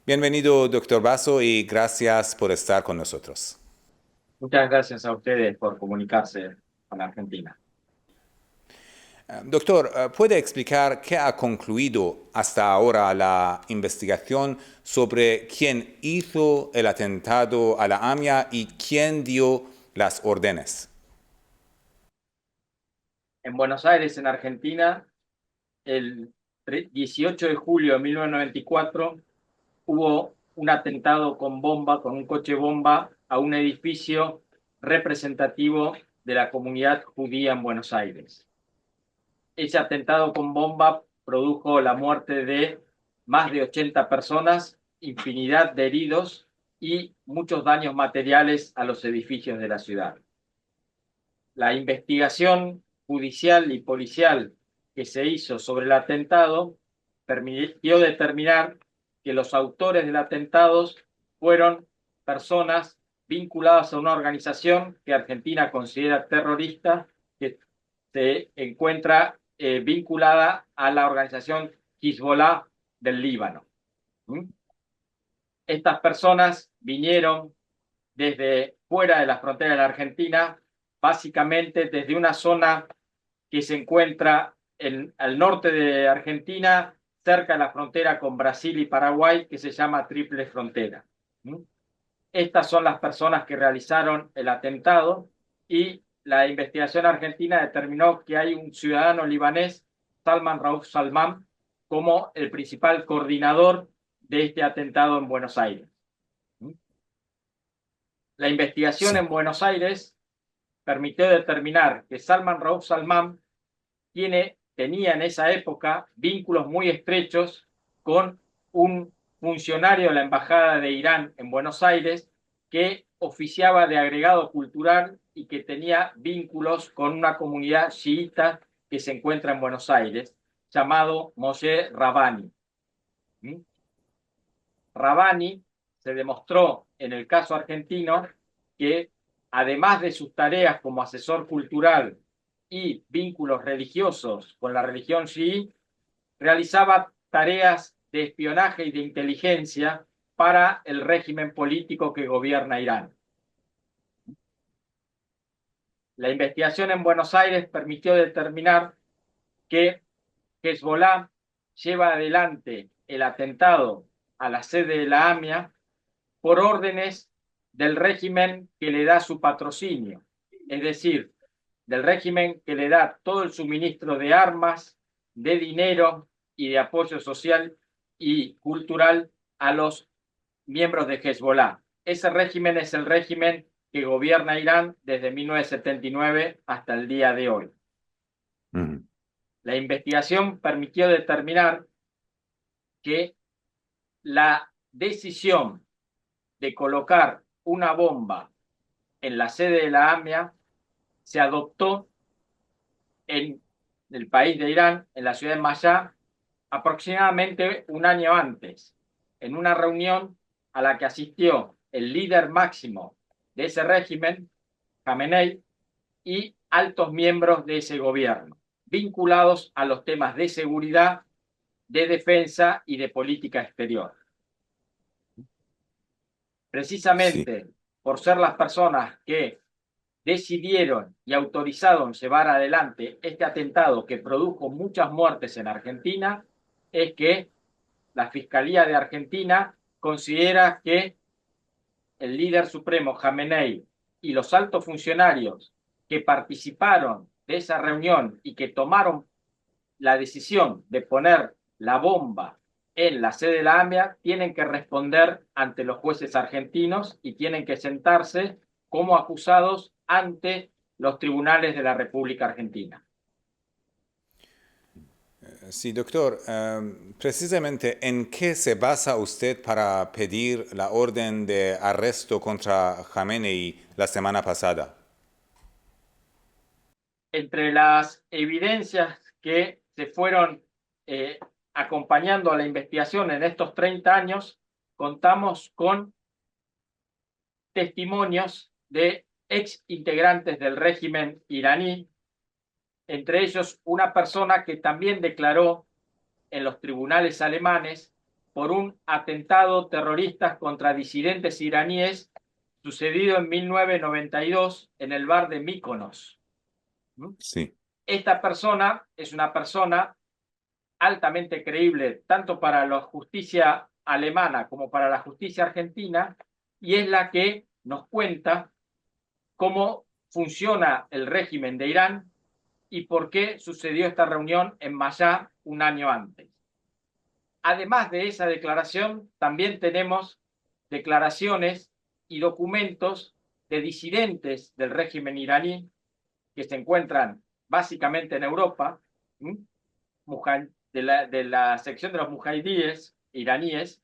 Bienvenido, doctor Basso, y gracias por estar con nosotros. Muchas gracias a ustedes por comunicarse con Argentina. Doctor, ¿puede explicar qué ha concluido hasta ahora la investigación sobre quién hizo el atentado a la AMIA y quién dio las órdenes? En Buenos Aires, en Argentina, el 18 de julio de 1994 hubo un atentado con bomba, con un coche bomba, a un edificio representativo de la comunidad judía en Buenos Aires. Ese atentado con bomba produjo la muerte de más de 80 personas, infinidad de heridos y muchos daños materiales a los edificios de la ciudad. La investigación judicial y policial que se hizo sobre el atentado permitió determinar que los autores del atentado fueron personas vinculadas a una organización que Argentina considera terrorista, que se encuentra vinculada a la organización Hezbollah del Líbano. ¿Mm? Estas personas vinieron desde fuera de la frontera de la Argentina, básicamente desde una zona que se encuentra al norte de Argentina, cerca de la frontera con Brasil y Paraguay, que se llama Triple Frontera. Estas son las personas que realizaron el atentado y la investigación argentina determinó que hay un ciudadano libanés, Salman Rauf Salman, como el principal coordinador de este atentado en Buenos Aires. La investigación Sí. en Buenos Aires permitió determinar que Salman Rauf Salman tenía en esa época vínculos muy estrechos con un funcionario de la Embajada de Irán en Buenos Aires que oficiaba de agregado cultural y que tenía vínculos con una comunidad chiita que se encuentra en Buenos Aires, llamado Moshe Rabani. Rabani se demostró en el caso argentino que, además de sus tareas como asesor cultural y vínculos religiosos con la religión chií, realizaba tareas de espionaje y de inteligencia para el régimen político que gobierna Irán. La investigación en Buenos Aires permitió determinar que Hezbollah lleva adelante el atentado a la sede de la AMIA por órdenes del régimen que le da su patrocinio, es decir, del régimen que le da todo el suministro de armas, de dinero y de apoyo social y cultural a los miembros de Hezbollah. Ese régimen es el régimen que gobierna Irán desde 1979 hasta el día de hoy. Ujú. La investigación permitió determinar que la decisión de colocar una bomba en la sede de la AMIA se adoptó en el país de Irán, en la ciudad de Mashhad, aproximadamente un año antes, en una reunión a la que asistió el líder máximo de ese régimen, Khamenei, y altos miembros de ese gobierno, vinculados a los temas de seguridad, de defensa y de política exterior. Sí. Precisamente por ser las personas que decidieron y autorizaron llevar adelante este atentado que produjo muchas muertes en Argentina, es que la Fiscalía de Argentina considera que el líder supremo Khamenei y los altos funcionarios que participaron de esa reunión y que tomaron la decisión de poner la bomba en la sede de la AMIA tienen que responder ante los jueces argentinos y tienen que sentarse como acusados ante los tribunales de la República Argentina. Sí, doctor. Precisamente, ¿en qué se basa usted para pedir la orden de arresto contra Khamenei la semana pasada? Entre las evidencias que se fueron eh, acompañando a la investigación en estos 30 años, contamos con testimonios de ex integrantes del régimen iraní, entre ellos una persona que también declaró en los tribunales alemanes por un atentado terrorista contra disidentes iraníes sucedido en 1992 en el bar de Mykonos. Sí. Esta persona es una persona altamente creíble tanto para la justicia alemana como para la justicia argentina, y es la que nos cuenta cómo funciona el régimen de Irán y por qué sucedió esta reunión en Mashhad un año antes. Además de esa declaración, también tenemos declaraciones y documentos de disidentes del régimen iraní que se encuentran básicamente en Europa, de la sección de los mujahidíes iraníes,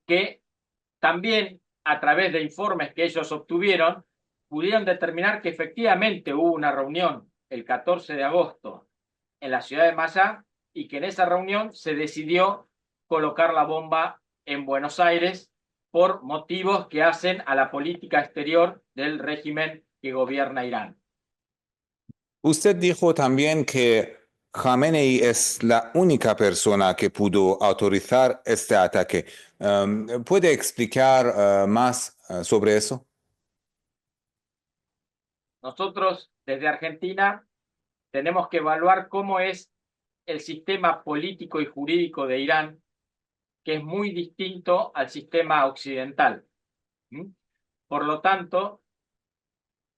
que también a través de informes que ellos obtuvieron, pudieron determinar que efectivamente hubo una reunión el 14 de agosto en la ciudad de Mashhad y que en esa reunión se decidió colocar la bomba en Buenos Aires por motivos que hacen a la política exterior del régimen que gobierna Irán. Usted dijo también que Khamenei es la única persona que pudo autorizar este ataque. ¿Puede explicar más sobre eso? Nosotros desde Argentina tenemos que evaluar cómo es el sistema político y jurídico de Irán, que es muy distinto al sistema occidental. Por lo tanto,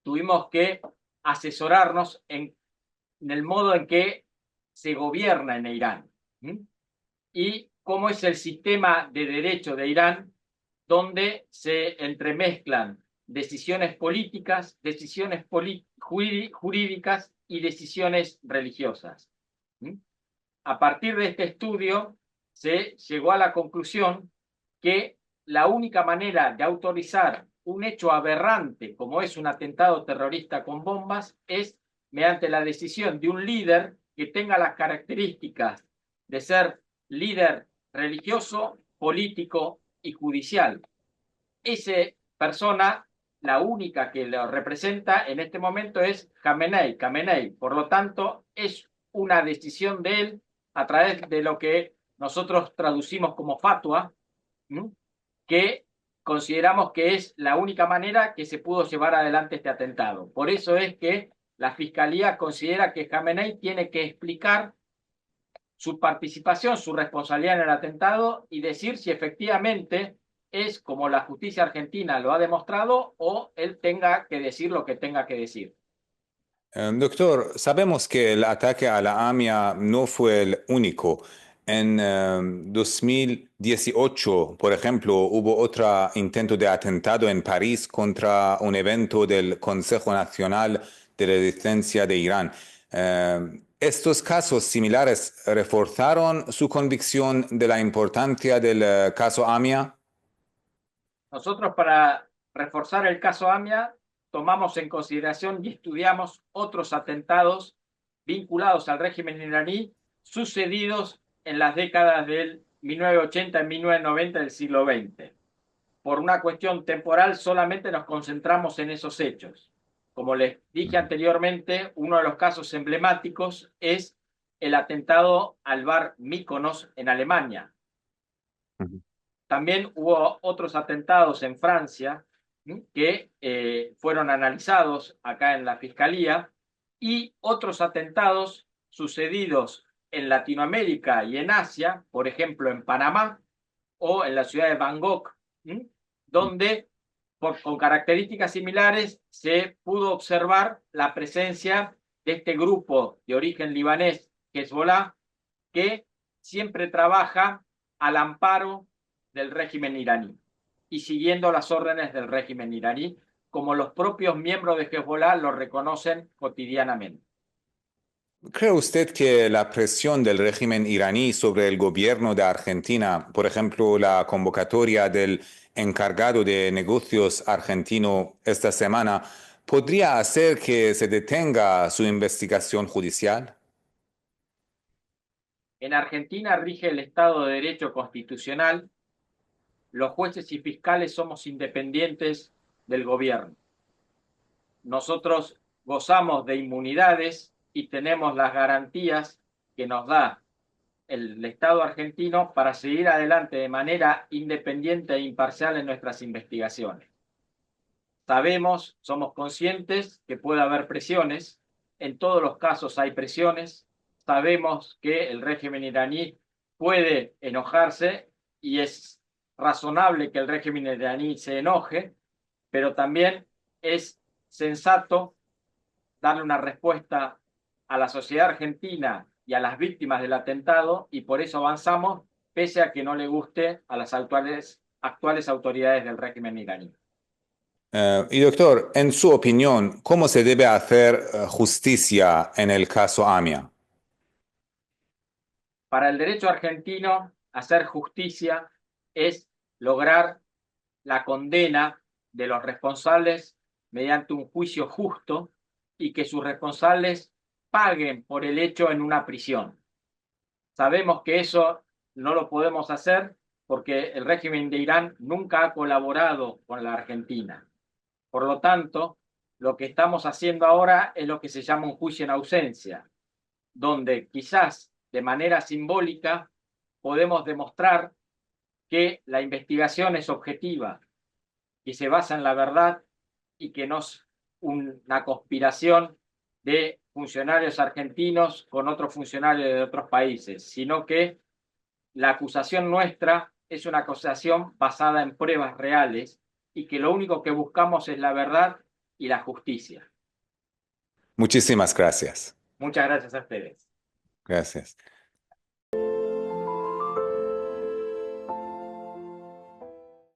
tuvimos que asesorarnos en el modo en que se gobierna en Irán y cómo es el sistema de derecho de Irán, donde se entremezclan decisiones políticas, decisiones jurídicas y decisiones religiosas. A partir de este estudio se llegó a la conclusión que la única manera de autorizar un hecho aberrante como es un atentado terrorista con bombas es mediante la decisión de un líder que tenga las características de ser líder religioso, político y judicial. Esa persona, la única que lo representa en este momento es Khamenei. Por lo tanto, es una decisión de él a través de lo que nosotros traducimos como fatwa, que consideramos que es la única manera que se pudo llevar adelante este atentado. Por eso es que la Fiscalía considera que Khamenei tiene que explicar su participación, su responsabilidad en el atentado y decir si efectivamente es como la justicia argentina lo ha demostrado o él tenga que decir lo que tenga que decir. Doctor, sabemos que el ataque a la AMIA no fue el único. En 2018, por ejemplo, hubo otro intento de atentado en París contra un evento del Consejo Nacional de Resistencia de Irán. ¿Estos casos similares reforzaron su convicción de la importancia del caso AMIA? Nosotros, para reforzar el caso AMIA, tomamos en consideración y estudiamos otros atentados vinculados al régimen iraní sucedidos en las décadas del 1980 y 1990 del siglo XX. Por una cuestión temporal solamente nos concentramos en esos hechos. Como les dije anteriormente, uno de los casos emblemáticos es el atentado al bar Mykonos en Alemania. También hubo otros atentados en Francia que fueron analizados acá en la Fiscalía y otros atentados sucedidos en Latinoamérica y en Asia, por ejemplo en Panamá o en la ciudad de Bangkok, donde con características similares se pudo observar la presencia de este grupo de origen libanés, Hezbollah, que siempre trabaja al amparo del régimen iraní y siguiendo las órdenes del régimen iraní, como los propios miembros de Hezbollah lo reconocen cotidianamente. ¿Cree usted que la presión del régimen iraní sobre el gobierno de Argentina, por ejemplo, la convocatoria del encargado de negocios argentino esta semana, podría hacer que se detenga su investigación judicial? En Argentina rige el Estado de Derecho constitucional. Los jueces y fiscales somos independientes del gobierno. Nosotros gozamos de inmunidades y tenemos las garantías que nos da el Estado argentino para seguir adelante de manera independiente e imparcial en nuestras investigaciones. Sabemos, somos conscientes que puede haber presiones, en todos los casos hay presiones, sabemos que el régimen iraní puede enojarse y es razonable que el régimen iraní se enoje, pero también es sensato darle una respuesta a la sociedad argentina y a las víctimas del atentado y por eso avanzamos pese a que no le guste a las actuales autoridades del régimen iraní. Y doctor, en su opinión, ¿cómo se debe hacer justicia en el caso AMIA? Para el derecho argentino, hacer justicia es lograr la condena de los responsables mediante un juicio justo y que sus responsables paguen por el hecho en una prisión. Sabemos que eso no lo podemos hacer porque el régimen de Irán nunca ha colaborado con la Argentina. Por lo tanto, lo que estamos haciendo ahora es lo que se llama un juicio en ausencia, donde quizás de manera simbólica podemos demostrar que la investigación es objetiva, que se basa en la verdad y que no es una conspiración de funcionarios argentinos con otros funcionarios de otros países, sino que la acusación nuestra es una acusación basada en pruebas reales y que lo único que buscamos es la verdad y la justicia. Muchísimas gracias. Muchas gracias a ustedes. Gracias.